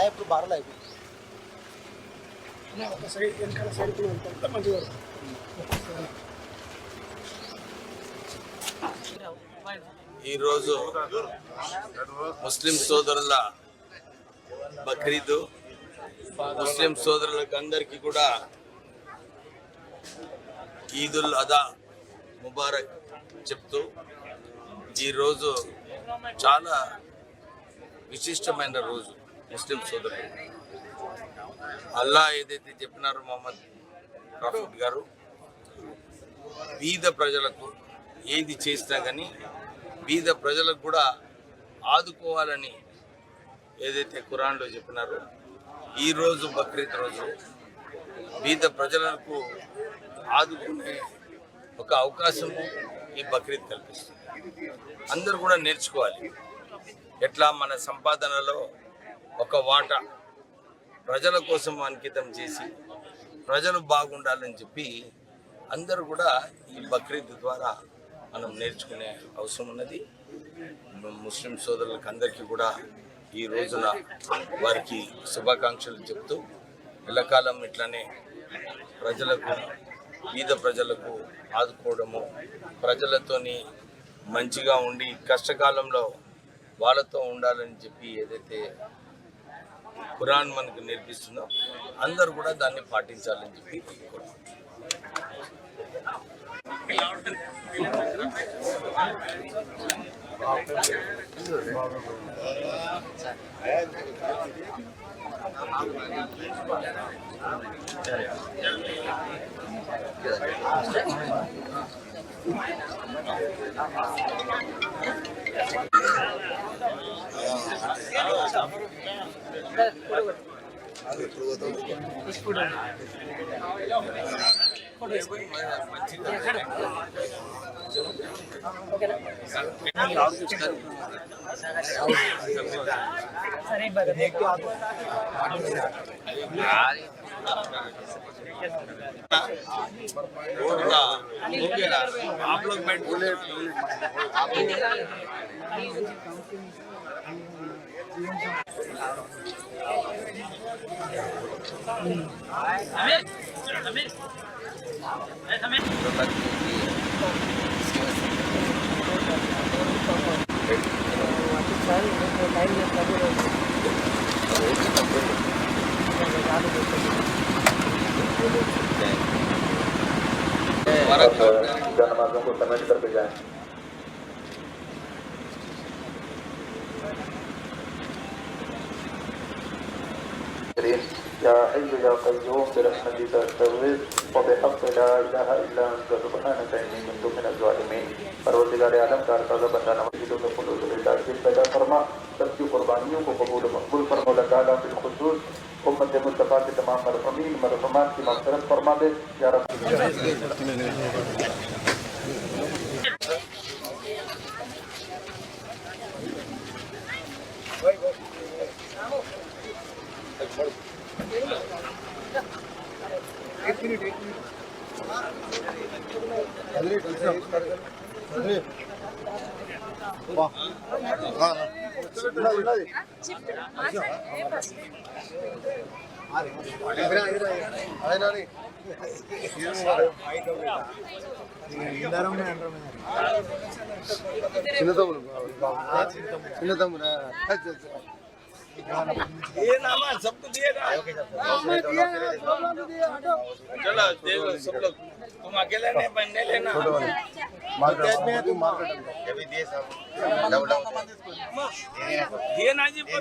ఇప్పుడు బాగా ఒక సైడ్ వెనకాల సైడ్ మంచిగా ఈరోజు ముస్లిం సోదరుల బక్రీద్. ముస్లిం సోదరులకు అందరికీ కూడా ఈదుల్ అదా ముబారక్ చెప్తూ ఈరోజు చాలా విశిష్టమైన రోజు. ముస్లిం సోదరులు అల్లా ఏదైతే చెప్పినారో మొహమ్మద్ ప్రాఫిట్ గారు, బీద ప్రజలకు ఏది చేసినా కానీ బీద ప్రజలకు కూడా ఆదుకోవాలని ఏదైతే ఖురాన్లో చెప్పినారో, ఈరోజు బక్రీద్ రోజు బీద ప్రజలకు ఆదుకునే ఒక అవకాశము ఈ బక్రీద్ కల్పిస్తుంది. అందరూ కూడా నేర్చుకోవాలి. ఎట్లా మన సంపాదనలో ఒక వాటా ప్రజల కోసం అంకితం చేసి ప్రజలు బాగుండాలని చెప్పి అందరూ కూడా ఈ బక్రీద్ ద్వారా మనం నేర్చుకునే అవసరం ఉన్నది. ముస్లిం సోదరులకు అందరికీ కూడా ఈ రోజున వారికి శుభాకాంక్షలు చెప్తూ ఎల్లకాలం ఇట్లానే ప్రజలకు, బీద ప్రజలకు ఆదుకోవడము, ప్రజలతోని మంచిగా ఉండి కష్టకాలంలో వాళ్ళతో ఉండాలని చెప్పి ఏదైతే ఖురాన్ మనకు నేర్పిస్తుందో అందరూ కూడా దాన్ని పాటించాలని చెప్పి आप लोग बैठ बोले नमाजों को समेट कर के जाए। या हय्यु या क़य्यूम बिरहमतिका अस्तग़ीथ व बिहक़्क़ि ला इलाहा इल्ला अंता सुब्हानका इन्नी कुन्तु मिनज़ ज़ालिमीन। परवरदिगार आलम का ताज़ा बंदा नवाज़ियों में खुलूस इजाज़त पैदा फरमा, सबकी कुर्बानियों को कबूल मकबूल फरमा। अल्लाह ताला बिलख़ुसूस उम्मत मुस्तफ़ा के तमाम मरहूमीन मरहूमात की मग़फ़िरत फरमा दे या रब। ये नामा सबको दिएगा। चलो देखो सब लोग, तुम अकेले नहीं लेना। दिए ना जी पर